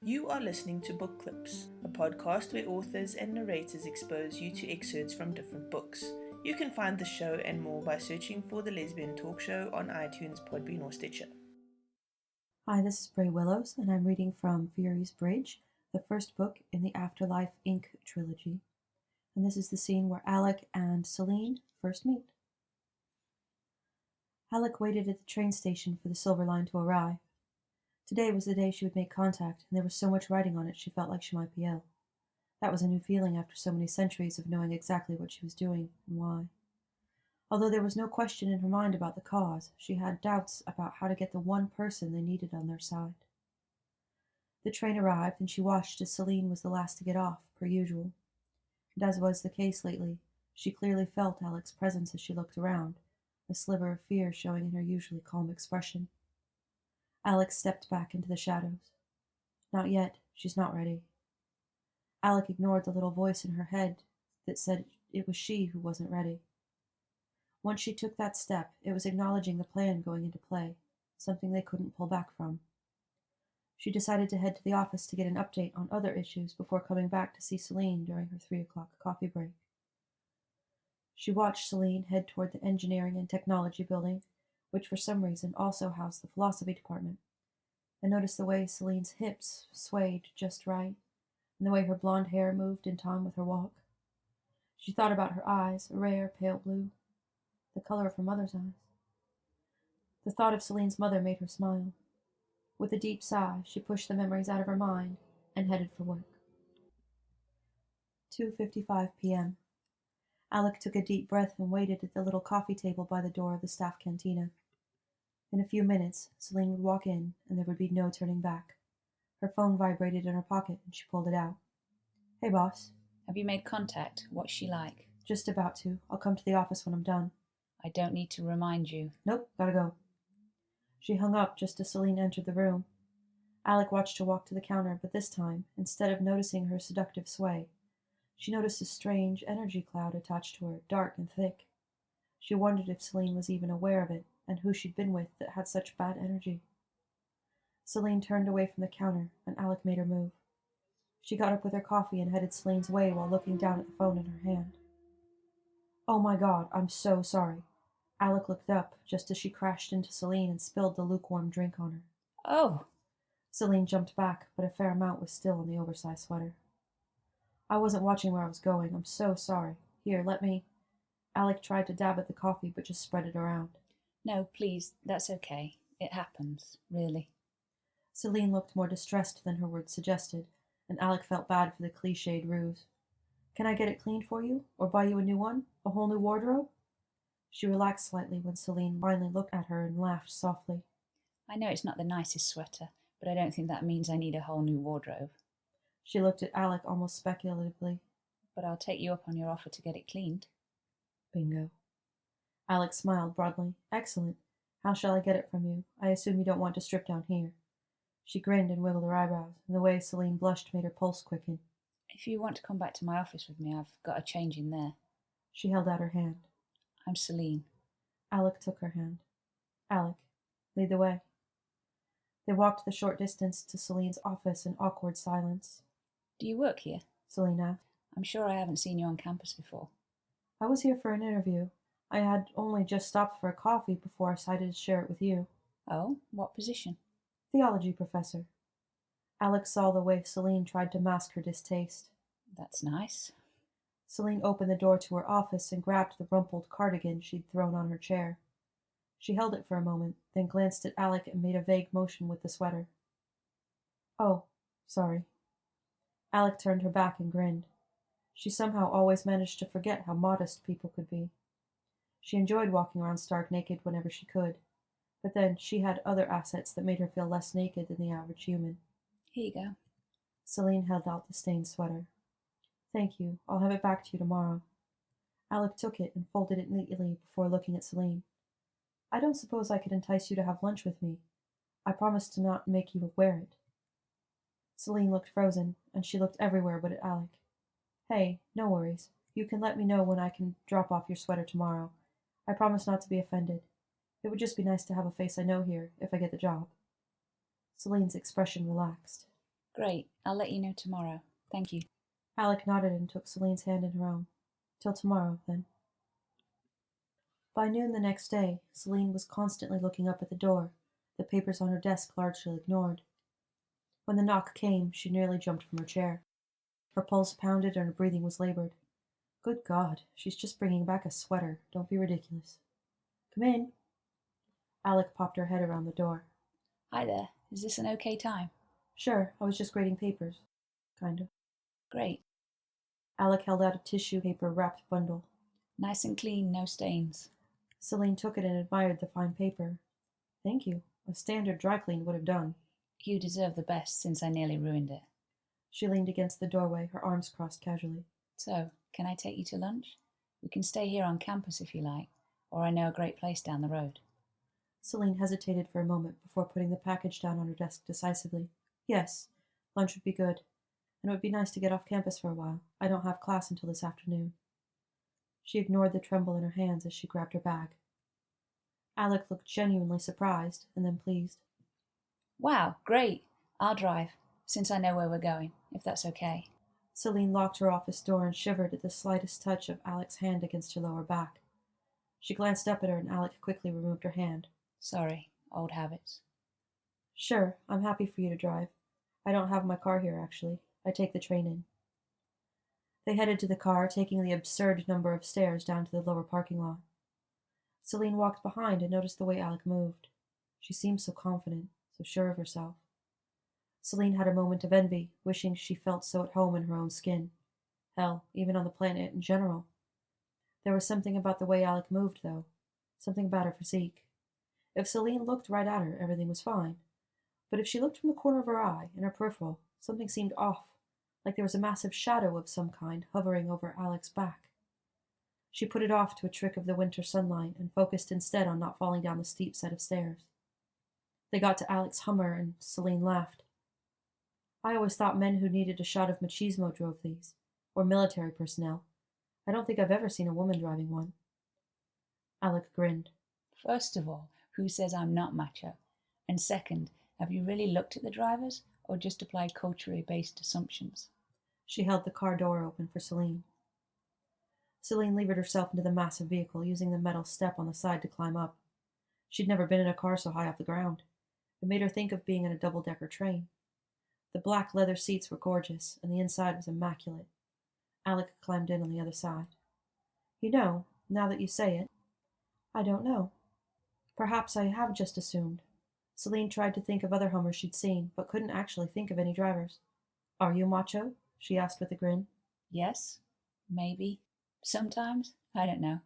You are listening to Book Clips, a podcast where authors and narrators expose you to excerpts from different books. You can find the show and more by searching for The Lesbian Talk Show on iTunes, Podbean, or Stitcher. Hi, this is Brey Willows, and I'm reading from Fury's Bridge, the first book in the Afterlife Inc. trilogy. And this is the scene where Alec and Celine first meet. Alec waited at the train station for the Silver Line to arrive. Today was the day she would make contact, and there was so much writing on it she felt like she might be ill. That was a new feeling after so many centuries of knowing exactly what she was doing and why. Although there was no question in her mind about the cause, she had doubts about how to get the one person they needed on their side. The train arrived, and she watched as Celine was the last to get off, per usual. And as was the case lately, she clearly felt Alec's presence as she looked around, a sliver of fear showing in her usually calm expression. Alec stepped back into the shadows. Not yet, she's not ready. Alec ignored the little voice in her head that said it was she who wasn't ready. Once she took that step, it was acknowledging the plan going into play, something they couldn't pull back from. She decided to head to the office to get an update on other issues before coming back to see Celine during her 3 o'clock coffee break. She watched Celine head toward the Engineering and Technology building, which for some reason also housed the Philosophy department, and noticed the way Celine's hips swayed just right, and the way her blonde hair moved in time with her walk. She thought about her eyes, a rare pale blue, the color of her mother's eyes. The thought of Celine's mother made her smile. With a deep sigh, she pushed the memories out of her mind and headed for work. 2:55 p.m. Alec took a deep breath and waited at the little coffee table by the door of the staff cantina. In a few minutes, Celine would walk in, and there would be no turning back. Her phone vibrated in her pocket, and she pulled it out. "Hey, boss." Have you made contact? What's she like? "Just about to. I'll come to the office when I'm done." I don't need to remind you. "Nope, gotta go." She hung up just as Celine entered the room. Alec watched her walk to the counter, but this time, instead of noticing her seductive sway, she noticed a strange energy cloud attached to her, dark and thick. She wondered if Celine was even aware of it, and who she'd been with that had such bad energy. Celine turned away from the counter, and Alec made her move. She got up with her coffee and headed Celine's way while looking down at the phone in her hand. "Oh my God, I'm so sorry." Alec looked up just as she crashed into Celine and spilled the lukewarm drink on her. Oh! Celine jumped back, but a fair amount was still on the oversized sweater. "I wasn't watching where I was going. I'm so sorry. Here, let me..." Alec tried to dab at the coffee, but just spread it around. No, please, that's okay. It happens, really. Celine looked more distressed than her words suggested, and Alec felt bad for the cliched ruse. "Can I get it cleaned for you? Or buy you a new one? A whole new wardrobe?" She relaxed slightly when Celine finally looked at her and laughed softly. I know it's not the nicest sweater, but I don't think that means I need a whole new wardrobe. She looked at Alec almost speculatively. But I'll take you up on your offer to get it cleaned. Bingo. Alec smiled broadly. "Excellent. How shall I get it from you? I assume you don't want to strip down here." She grinned and wiggled her eyebrows, and the way Celine blushed made her pulse quicken. If you want to come back to my office with me, I've got a change in there. She held out her hand. I'm Celine. Alec took her hand. "Alec, lead the way." They walked the short distance to Celine's office in awkward silence. Do you work here? Celine asked. I'm sure I haven't seen you on campus before. "I was here for an interview. I had only just stopped for a coffee before I decided to share it with you." Oh, what position? "Theology professor." Alec saw the way Celine tried to mask her distaste. That's nice. Celine opened the door to her office and grabbed the rumpled cardigan she'd thrown on her chair. She held it for a moment, then glanced at Alec and made a vague motion with the sweater. "Oh, sorry." Alec turned her back and grinned. She somehow always managed to forget how modest people could be. She enjoyed walking around stark naked whenever she could, but then she had other assets that made her feel less naked than the average human. Here you go. Celine held out the stained sweater. "Thank you. I'll have it back to you tomorrow." Alec took it and folded it neatly before looking at Celine. "I don't suppose I could entice you to have lunch with me. I promise to not make you wear it." Celine looked frozen, and she looked everywhere but at Alec. "Hey, no worries. You can let me know when I can drop off your sweater tomorrow. I promise not to be offended. It would just be nice to have a face I know here, if I get the job." Celine's expression relaxed. Great, I'll let you know tomorrow. Thank you. Alec nodded and took Celine's hand in her own. Till tomorrow, then. By noon the next day, Celine was constantly looking up at the door, the papers on her desk largely ignored. When the knock came, she nearly jumped from her chair. Her pulse pounded and her breathing was labored. Good God, she's just bringing back a sweater. Don't be ridiculous. Come in. Alec popped her head around the door. Hi there, is this an okay time? Sure, I was just grading papers. Kind of. Great. Alec held out a tissue paper wrapped bundle. Nice and clean, no stains. Celine took it and admired the fine paper. Thank you. A standard dry clean would have done. You deserve the best since I nearly ruined it. She leaned against the doorway, her arms crossed casually. So, can I take you to lunch? We can stay here on campus if you like, or I know a great place down the road. Celine hesitated for a moment before putting the package down on her desk decisively. Yes, lunch would be good, and it would be nice to get off campus for a while. I don't have class until this afternoon. She ignored the tremble in her hands as she grabbed her bag. Alec looked genuinely surprised, and then pleased. Wow, great. I'll drive, since I know where we're going, if that's okay. Celine locked her office door and shivered at the slightest touch of Alec's hand against her lower back. She glanced up at her, and Alec quickly removed her hand. Sorry, old habits. Sure, I'm happy for you to drive. I don't have my car here, actually. I take the train in. They headed to the car, taking the absurd number of stairs down to the lower parking lot. Celine walked behind and noticed the way Alec moved. She seemed so confident, so sure of herself. Celine had a moment of envy, wishing she felt so at home in her own skin. Hell, even on the planet in general. There was something about the way Alec moved, though. Something about her physique. If Celine looked right at her, everything was fine. But if she looked from the corner of her eye, in her peripheral, something seemed off, like there was a massive shadow of some kind hovering over Alec's back. She put it off to a trick of the winter sunlight and focused instead on not falling down the steep set of stairs. They got to Alec's Hummer, and Celine laughed. I always thought men who needed a shot of machismo drove these, or military personnel. I don't think I've ever seen a woman driving one. Alec grinned. First of all, who says I'm not macho? And second, have you really looked at the drivers, or just applied culturally based assumptions? She held the car door open for Celine. Celine levered herself into the massive vehicle, using the metal step on the side to climb up. She'd never been in a car so high off the ground. It made her think of being in a double-decker train. The black leather seats were gorgeous, and the inside was immaculate. Alec climbed in on the other side. You know, now that you say it, I don't know. Perhaps I have just assumed. Celine tried to think of other Hummers she'd seen, but couldn't actually think of any drivers. Are you macho? She asked with a grin. Yes, maybe, sometimes, I don't know.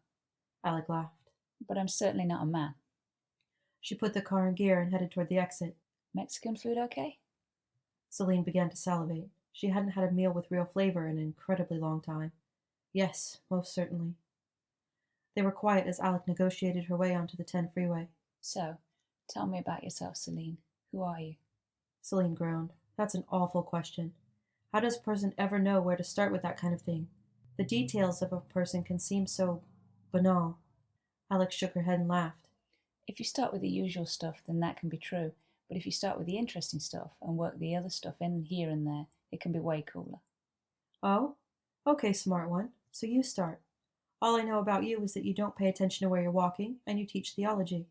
Alec laughed. But I'm certainly not a man. She put the car in gear and headed toward the exit. Mexican food okay? Celine began to salivate. She hadn't had a meal with real flavor in an incredibly long time. Yes, most certainly. They were quiet as Alec negotiated her way onto the 10 freeway. So, tell me about yourself, Celine. Who are you? Celine groaned. That's an awful question. How does a person ever know where to start with that kind of thing? The details of a person can seem so banal. Alec shook her head and laughed. If you start with the usual stuff, then that can be true. But if you start with the interesting stuff and work the other stuff in here and there, it can be way cooler. Oh? Okay, smart one. So you start. All I know about you is that you don't pay attention to where you're walking, and you teach theology.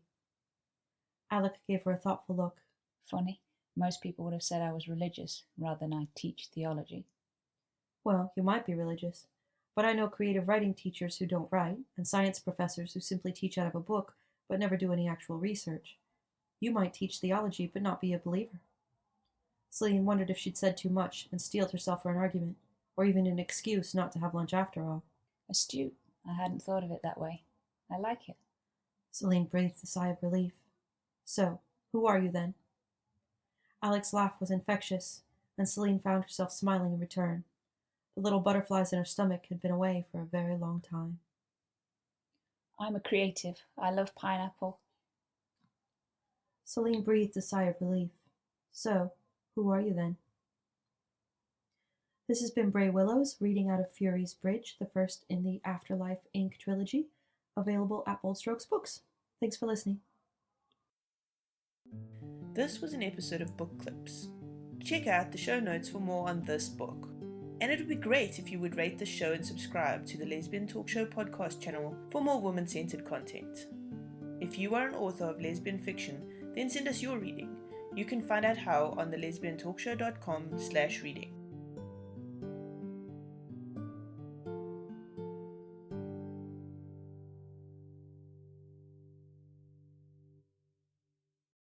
Alec gave her a thoughtful look. Funny. Most people would have said I was religious, rather than I teach theology. Well, you might be religious. But I know creative writing teachers who don't write, and science professors who simply teach out of a book, but never do any actual research. You might teach theology, but not be a believer. Celine wondered if she'd said too much, and steeled herself for an argument, or even an excuse not to have lunch after all. Astute. I hadn't thought of it that way. I like it. Celine breathed a sigh of relief. So, who are you then? Alec's laugh was infectious, and Celine found herself smiling in return. The little butterflies in her stomach had been away for a very long time. I'm a creative. I love pineapple. Celine breathed a sigh of relief. So, who are you then? This has been Brey Willows reading out of Fury's Bridge, the first in the Afterlife Inc. trilogy, available at Bold Strokes Books. Thanks for listening. This was an episode of Book Clips. check out the show notes for more on this book. And it would be great if you would rate the show and subscribe to the Lesbian Talk Show podcast channel for more woman-centered content. If you are an author of lesbian fiction, then send us your reading. You can find out how on the lesbiantalkshow.com/reading.